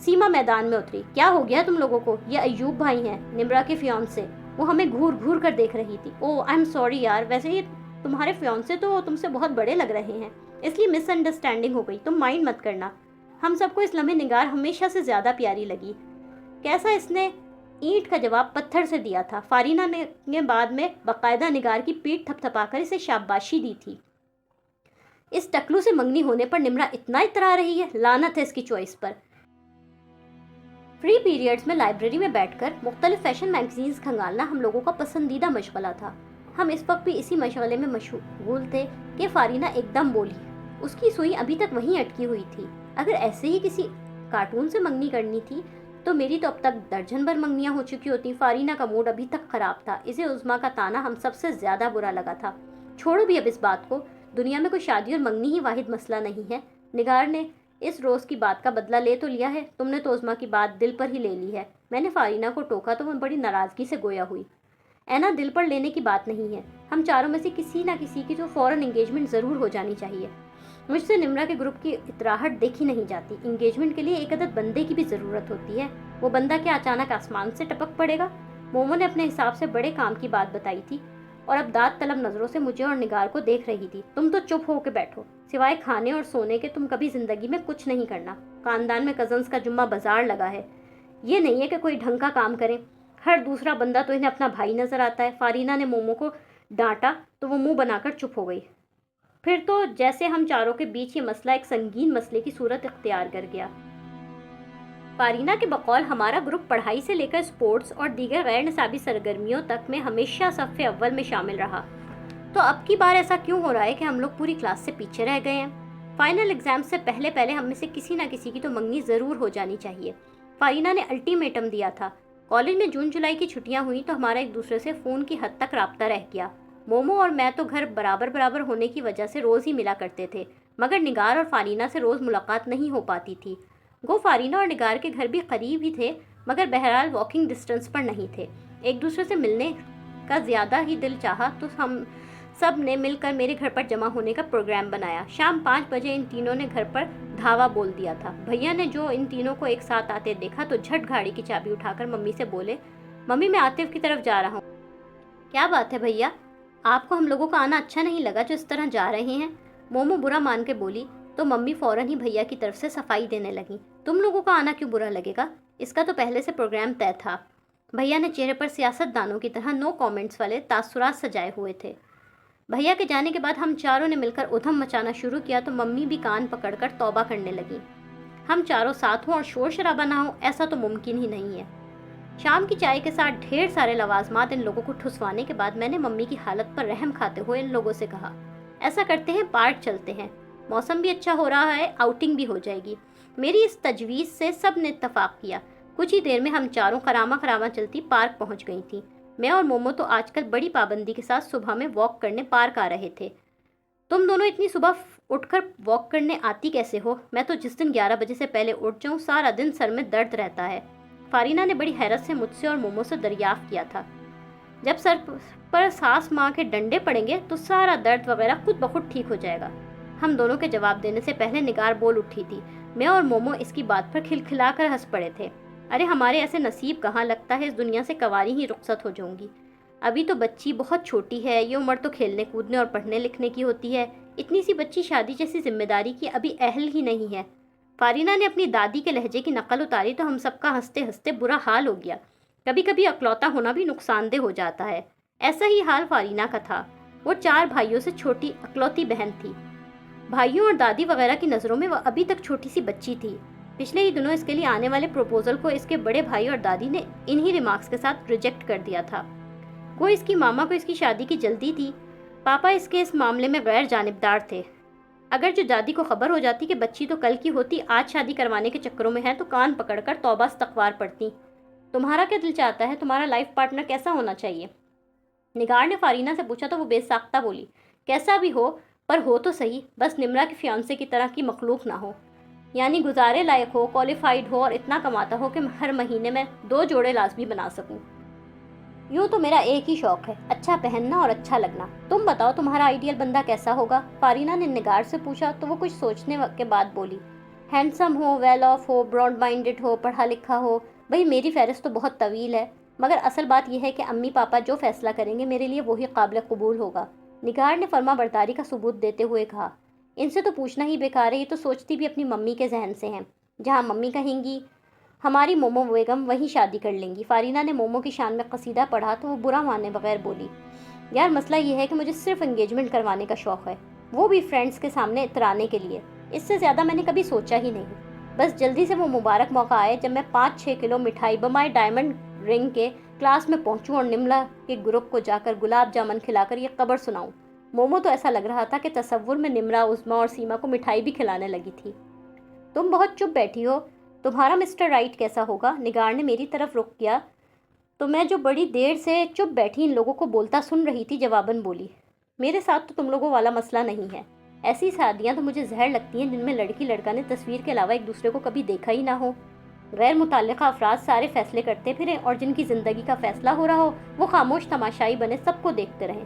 سیما میدان میں اتری. کیا ہو گیا تم لوگوں کو؟ یہ ایوب بھائی ہیں، نمرا کے فیونسے. وہ ہمیں گھور گھور کر دیکھ رہی تھی. او آئی ایم سوری یار، ویسے یہ تمہارے فیونسے تو تم سے بہت بڑے لگ رہے ہیں، اس لیے مس انڈرسٹینڈنگ ہو گئی، تم مائنڈ مت کرنا. ہم سب کو اس لمحے نگار ہمیشہ سے زیادہ پیاری لگی. کیسا اس نے اینٹ کا جواب پتھر سے دیا تھا. فارینہ نے بعد میں باقاعدہ نگار کی پیٹھ تھپ تھپا کر اسے شاباشی دی تھی. اس ٹکلو سے منگنی ہونے پر نمرا اتنا اترا رہی ہے، لعنت ہے اس کی چوائس پر. فری پیریڈز میں لائبریری میں بیٹھ کر مختلف فیشن میگزینز کھنگالنا ہم لوگوں کا پسندیدہ مشغلہ تھا. ہم اس وقت بھی اسی مشغلے میں مشغول تھے کہ فارینہ ایک دم بولی. اس کی سوئی ابھی تک وہیں اٹکی ہوئی تھی. اگر ایسے ہی کسی کارٹون سے منگنی کرنی تھی تو میری تو اب تک درجن بھر منگنیاں ہو چکی ہوتی. فارینہ کا موڈ ابھی تک خراب تھا. اسے عظمیٰ کا تانا ہم سب سے زیادہ برا لگا تھا. چھوڑو بھی اب اس بات کو، دنیا میں کوئی شادی اور منگنی ہی واحد مسئلہ نہیں ہے. نگار نے اس روز کی بات کا بدلہ لے تو لیا ہے، تم نے تو عظمیٰ کی بات دل پر ہی لے لی ہے. میں نے فارینہ کو ٹوکا تو وہ بڑی ناراضگی سے گویا ہوئی. اینا دل پر لینے کی بات نہیں ہے. ہم چاروں میں سے کسی نہ کسی کی تو فوراً انگیجمنٹ ضرور ہو جانی چاہیے. مجھ سے نمرا کے گروپ کی اتراہٹ دیکھی نہیں جاتی. انگیجمنٹ کے لیے ایک عدد بندے کی بھی ضرورت ہوتی ہے. وہ بندہ کیا اچانک آسمان سے ٹپک پڑے گا؟ مومو نے اپنے حساب سے بڑے کام کی بات بتائی تھی اور اب داد طلب نظروں سے مجھے اور نگار کو دیکھ رہی تھی. تم تو چپ ہو کے بیٹھو، سوائے کھانے اور سونے کے تم کبھی زندگی میں کچھ نہیں کرنا. خاندان میں کزنز کا جمعہ بازار لگا ہے، یہ نہیں ہے کہ کوئی ڈھنگ کا کام کریں. ہر دوسرا بندہ تو انہیں اپنا بھائی نظر آتا ہے. فارینہ نے مومو کو ڈانٹا تو وہ منہ بنا کر چپ ہو گئی. پھر تو جیسے ہم چاروں کے بیچ یہ مسئلہ ایک سنگین مسئلے کی صورت اختیار کر گیا. فارینہ کے بقول ہمارا گروپ پڑھائی سے لے کر اسپورٹس اور دیگر غیر نصابی سرگرمیوں تک میں ہمیشہ صف اول میں شامل رہا. تو اب کی بار ایسا کیوں ہو رہا ہے کہ ہم لوگ پوری کلاس سے پیچھے رہ گئے ہیں؟ فائنل ایگزام سے پہلے ہم میں سے کسی نہ کسی کی تو منگنی ضرور ہو جانی چاہیے. فارینہ نے الٹیمیٹم دیا تھا. کالج میں جون جولائی کی چھٹیاں ہوئیں تو ہمارا ایک دوسرے سے فون کی حد تک رابطہ رہ گیا. مومو اور میں تو گھر برابر ہونے کی وجہ سے روز ہی ملا کرتے تھے، مگر نگار اور فارینہ سے روز ملاقات نہیں ہو پاتی تھی. گو فارینہ اور نگار کے گھر بھی قریب ہی تھے، مگر بہرحال واکنگ ڈسٹنس پر نہیں تھے. ایک دوسرے سے ملنے کا زیادہ ہی دل چاہا تو ہم سب نے مل کر میرے گھر پر جمع ہونے کا پروگرام بنایا. شام 5 بجے ان تینوں نے گھر پر دھاوا بول دیا تھا. بھیا نے جو ان تینوں کو ایک ساتھ آتے دیکھا تو جھٹ گاڑی کی چابی اٹھا کر ممی سے بولے، ممی میں عاطف کی طرف جا رہا ہوں. کیا بات ہے بھیا، آپ کو ہم لوگوں کا آنا اچھا نہیں لگا جو اس طرح جا رہے ہیں؟ مومو برا مان کے بولی تو ممی فوراً ہی بھیا کی طرف سے صفائی دینے لگیں. تم لوگوں کا آنا کیوں برا لگے گا؟ اس کا تو پہلے سے پروگرام طے تھا. بھیا نے چہرے پر سیاست دانوں کی طرح نو کامنٹس والے تاثرات سجائے ہوئے تھے. بھیا کے جانے کے بعد ہم چاروں نے مل کر ادھم مچانا شروع کیا تو ممی بھی کان پکڑ کر توبہ کرنے لگیں. ہم چاروں ساتھ ہوں اور شور شرابہ نہ ہو ایسا تو ممکن ہی نہیں ہے. شام کی چائے کے ساتھ ڈھیر سارے لوازمات ان لوگوں کو ٹھسوانے کے بعد میں نے ممی کی حالت پر رحم کھاتے ہوئے ان لوگوں سے کہا، ایسا کرتے ہیں پارک چلتے ہیں، موسم بھی اچھا ہو رہا ہے، آؤٹنگ بھی ہو جائے گی. میری اس تجویز سے سب نے اتفاق کیا. کچھ ہی دیر میں ہم چاروں خرامہ چلتی پارک پہنچ گئی تھیں. میں اور مومو تو آج کل بڑی پابندی کے ساتھ صبح میں واک کرنے پارک آ رہے تھے. تم دونوں اتنی صبح اٹھ کر واک کرنے آتی کیسے ہو؟ میں تو جس دن 11 بجے سے پہلے اٹھ جاؤں سارا دن سر میں درد رہتا ہے. فارینہ نے بڑی حیرت سے مجھ سے اور مومو سے دریافت کیا تھا. جب سر پر ساس ماں کے ڈنڈے پڑیں گے تو سارا درد وغیرہ خود بخود ٹھیک ہو جائے گا. ہم دونوں کے جواب دینے سے پہلے نگار بول اٹھی تھی. میں اور مومو اس کی بات پر کھلکھلا کر ہنس پڑے تھے. ارے ہمارے ایسے نصیب کہاں، لگتا ہے اس دنیا سے کنواری ہی رخصت ہو جاؤں گی. ابھی تو بچی بہت چھوٹی ہے، یہ عمر تو کھیلنے کودنے اور پڑھنے لکھنے کی ہوتی ہے. اتنی سی بچی شادی جیسی ذمہ داری کی ابھی اہل ہی نہیں ہے. فارینہ نے اپنی دادی کے لہجے کی نقل اتاری تو ہم سب کا ہنستے ہنستے برا حال ہو گیا. کبھی کبھی اکلوتا ہونا بھی نقصان دہ ہو جاتا ہے. ایسا ہی حال فارینہ کا تھا. وہ 4 بھائیوں سے چھوٹی اکلوتی بہن تھی. بھائیوں اور دادی وغیرہ کی نظروں میں وہ ابھی تک چھوٹی سی بچی تھی. پچھلے ہی دنوں اس کے لیے آنے والے پروپوزل کو اس کے بڑے بھائی اور دادی نے انہی ریمارکس کے ساتھ ریجیکٹ کر دیا تھا. وہ اس کی ماما کو اس کی شادی کی جلدی تھی. پاپا اس کے اس معاملے میں غیر جانبدار تھے. اگر جو دادی کو خبر ہو جاتی کہ بچی تو کل کی ہوتی، آج شادی کروانے کے چکروں میں ہے، تو کان پکڑ کر توبہ استغفار پڑتی. تمہارا کیا دل چاہتا ہے؟ تمہارا لائف پارٹنر کیسا ہونا چاہیے؟ نگار نے فارینہ سے پوچھا تو وہ بے ساختہ بولی، کیسا بھی ہو پر ہو تو صحیح، بس نمرا کے فیانسے کی طرح کی مخلوق نہ ہو. یعنی گزارے لائق ہو، کوالیفائڈ ہو اور اتنا کماتا ہو کہ ہر مہینے میں 2 جوڑے لازمی بنا سکوں. یوں تو میرا ایک ہی شوق ہے، اچھا پہننا اور اچھا لگنا. تم بتاؤ تمہارا آئیڈیل بندہ کیسا ہوگا؟ فارینہ نے نگار سے پوچھا تو وہ کچھ سوچنے کے بعد بولی، ہینڈسم ہو، ویل آف ہو، براڈ مائنڈڈ ہو، پڑھا لکھا ہو. بھئی میری فہرست تو بہت طویل ہے، مگر اصل بات یہ ہے کہ امی پاپا جو فیصلہ کریں گے میرے لیے وہی قابل قبول ہوگا. نگار نے فرما برداری کا ثبوت دیتے ہوئے کہا. ان سے تو پوچھنا ہی بیکار ہے، یہ تو سوچتی بھی اپنی ممی کے ذہن سے ہیں. جہاں ممی کہیں گی ہماری مومو بیگم وہیں شادی کر لیں گی. فارینہ نے مومو کی شان میں قصیدہ پڑھا تو وہ برا مانے بغیر بولی. یار مسئلہ یہ ہے کہ مجھے صرف انگیجمنٹ کروانے کا شوق ہے، وہ بھی فرینڈس کے سامنے اترانے کے لیے. اس سے زیادہ میں نے کبھی سوچا ہی نہیں. بس جلدی سے وہ مبارک موقع آئے جب میں 5-6 کلو مٹھائی بمائے ڈائمنڈ رنگ کے کلاس میں پہنچوں اور نملا کے گروپ کو جا کر گلاب جامن کھلا کر یہ خبر سناؤں. مومو تو ایسا لگ رہا تھا کہ تصور میں نمرا، عظمیٰ اور سیما کو مٹھائی بھی کھلانے لگی تھی. تم بہت چپ بیٹھی ہو، تمہارا مسٹر رائٹ کیسا ہوگا؟ نگار نے میری طرف رخ کیا تو میں جو بڑی دیر سے چپ بیٹھی ان لوگوں کو بولتا سن رہی تھی جواباً بولی. میرے ساتھ تو تم لوگوں والا مسئلہ نہیں ہے. ایسی شادیاں تو مجھے زہر لگتی ہیں جن میں لڑکی لڑکا نے تصویر کے علاوہ ایک دوسرے کو کبھی دیکھا ہی نہ ہو. غیر متعلقہ افراد سارے فیصلے کرتے پھریں اور جن کی زندگی کا فیصلہ ہو رہا ہو وہ خاموش تماشائی بنے سب کو دیکھتے رہیں.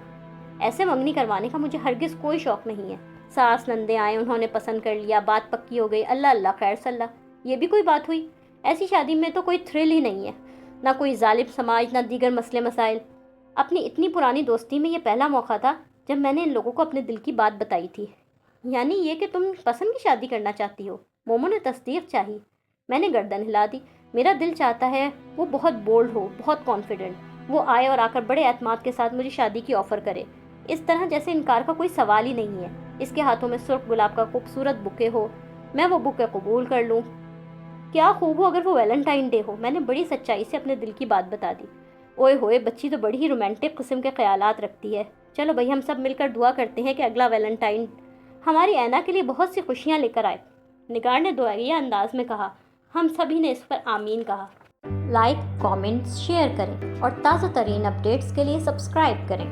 ایسے منگنی کروانے کا مجھے ہرگز کوئی شوق نہیں ہے. ساس نندے آئے، انہوں نے پسند کر لیا، بات پکی ہو گئی، اللہ اللہ خیر صلاح. یہ بھی کوئی بات ہوئی؟ ایسی شادی میں تو کوئی تھرل ہی نہیں ہے، نہ کوئی ظالم سماج، نہ دیگر مسئلے مسائل. اپنی اتنی پرانی دوستی میں یہ پہلا موقع تھا جب میں نے ان لوگوں کو اپنے دل کی بات بتائی تھی. یعنی یہ کہ تم پسند کی شادی کرنا چاہتی ہو؟ مومو نے تصدیق چاہی. میں نے گردن ہلا دی. میرا دل چاہتا ہے وہ بہت بولڈ ہو، بہت کانفیڈنٹ. وہ آئے اور آ کر بڑے اعتماد کے ساتھ مجھے شادی کی آفر کرے، اس طرح جیسے انکار کا کوئی سوال ہی نہیں ہے. اس کے ہاتھوں میں سرخ گلاب کا خوبصورت بکے ہو، میں وہ بکے قبول کر لوں. کیا خوب ہو اگر وہ ویلنٹائن ڈے ہو. میں نے بڑی سچائی سے اپنے دل کی بات بتا دی. اوئے ہوئے، بچی تو بڑی ہی رومانٹک قسم کے خیالات رکھتی ہے. چلو بھائی ہم سب مل کر دعا کرتے ہیں کہ اگلا ویلنٹائن ہماری اینا کے لیے بہت سی خوشیاں لے کر آئے. نگار نے دعائیہ انداز میں کہا. ہم سبھی نے اس پر آمین کہا. لائک، کامنٹس، شیئر کریں اور تازہ ترین اپڈیٹس کے لیے سبسکرائب کریں.